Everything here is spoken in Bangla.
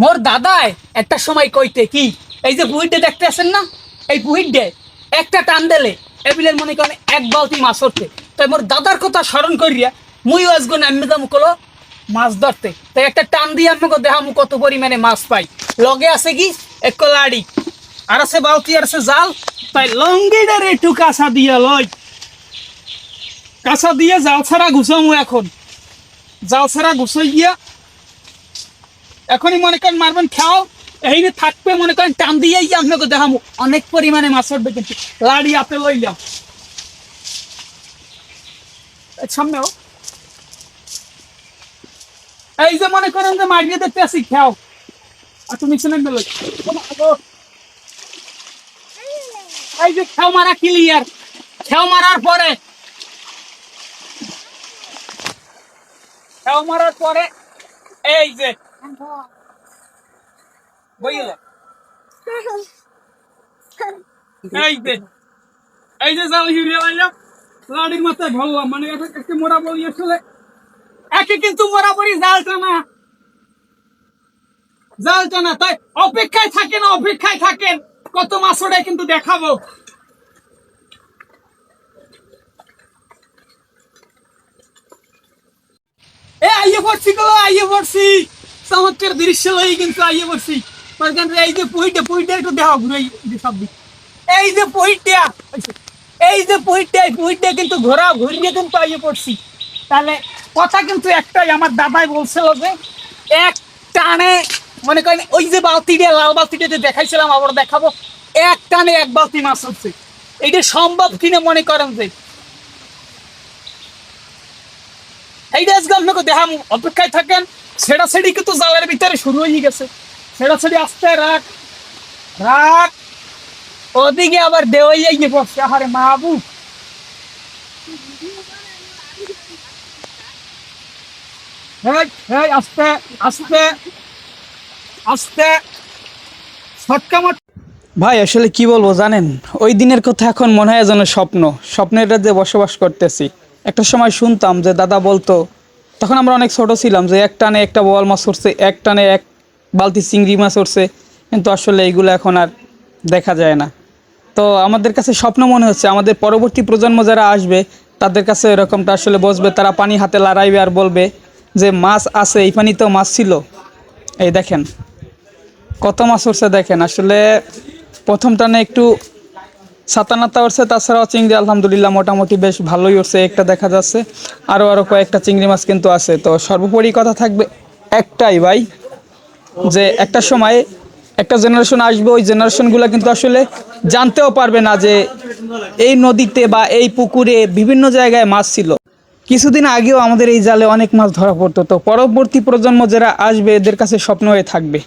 মোর দাদায় একটা সময় কইতে কি, এই যে বুহিডে দেখতে আছেন না, এই বুহিডে একটা টান দিলে এবিলের মনে করেন এক বালতি মাছ ধরতে। তাই মোর দাদার কথা স্মরণ করিয়া মুইও আজকে নামে যাবো কলো মাছ ধরতে। তাই একটা টান দিয়ে আমাকে দেখামু কত পরিমাণে মাছ পাই। লগে আছে কি এক লাড়ি, আর আছে বালতি, আর আছে জাল। তাই লঙ্গিটার একটু কাঁচা দিয়া লয়, কাঁচা দিয়ে জাল ছাড়া ঘুষামু। এখন জাল ছাড়া ঘুষাই গিয়া এখনই মনে করেন মারবেন খাও, এই থাকবে মনে করেন টান দিয়ে আপনাকে দেখামু অনেক পরিমাণে মাছ উঠবে। কিন্তু লাড়ি আপে লইলাম সামনেও, এই যে মনে করেন যে মারিয়ে দেখতে আসি খাও। আর তুমি শুনে গেল এই যে খেও মারা ক্লিয়ার। খেও মারার পরে, খেও মারার পরে এই যে বইলে এই যে জাল হিরিয়ে লাইলাম, লাড়ির মাথায় ভরলাম। মানে একটা মোড়া বলি আসলে একে কিন্তু বরাবরই জাল টানা, জাল টানা। তাই অপেক্ষায় থাকেন, অপেক্ষায় থাকেন, কত মাছ ওড়ে কিন্তু দেখাবো। এ আইয়ে পড়ছি গো, আইয়ে পড়ছি, চমৎকার দৃশ্য লই কিন্তু আইয়ে পড়ছি। এই যে পুইটা, পুইটা একটু দেখাও ঘুরে সব দিক। এই যে পুইটা, এই যে পুইটা, পুইটা কিন্তু ঘোরা ঘুরিয়ে কিন্তু আইয়ে পড়ছি। তাহলে কথা কিন্তু একটাই, আমার দাদাই বলছিল যে এক টানে মনে করেন ওই যে বালতিটা, লাল বালতিটা যে দেখাইছিলাম আবার দেখাবো, এক টানে এক বালতি মাছ হচ্ছে। এইটা সম্ভব কিনা মনে করেন যে এইটা আজকে আপনাকে দেখাম, অপেক্ষায় থাকেন। ছেড়া ছেড়ি কিন্তু জালের ভিতরে শুরু হয়ে গেছে। ছেড়া ছেড়ি আসতে রাখ রাখ, ওদিকে আবার দেওয়াই গিয়ে পড়ছে। আরে মাহবু, আস্তে আস্তে আস্তে ছটকামট। ভাই আসলে কি বলবো জানেন, ওই দিনের কথা এখন মনে হয় যেন স্বপ্ন, স্বপ্নের রাজ্যে বসবাস করতেছি। একটা সময় শুনতাম যে দাদা বলতো, তখন আমরা অনেক ছোট ছিলাম, যে এক টানে একটা বোয়াল মাছ উঠছে, এক টানে এক বালতি চিংড়ি মাছ উঠছে। কিন্তু আসলে এইগুলো এখন আর দেখা যায় না। তো আমাদের কাছে স্বপ্ন মনে হচ্ছে, আমাদের পরবর্তী প্রজন্ম যারা আসবে তাদের কাছে এরকমটা আসলে বসবে, তারা পানি হাতে লড়াইবে আর বলবে যে মাছ আছে, এই পানিতেও মাছ ছিল। এই দেখেন কত মাছ উঠছে দেখেন। আসলে প্রথম টানে একটু সাতানাতা উঠছে, তাছাড়াও চিংড়ি আলহামদুলিল্লাহ মোটামুটি বেশ ভালোই উঠছে, একটা দেখা যাচ্ছে। আরও কয়েকটা চিংড়ি মাছ কিন্তু আছে। তো সর্বোপরি কথা থাকবে একটাই ভাই, যে একটা সময় একটা জেনারেশন আসবে, ওই জেনারেশনগুলো কিন্তু আসলে জানতেও পারবে না যে এই নদীতে বা এই পুকুরে বিভিন্ন জায়গায় মাছ ছিল। কিছুদিন আগেও আমাদের এই জালে অনেক মাছ ধরা পড়তো। তো পরবর্তী প্রজন্ম যারা আসবে এদের কাছে স্বপ্ন হয়ে থাকবে।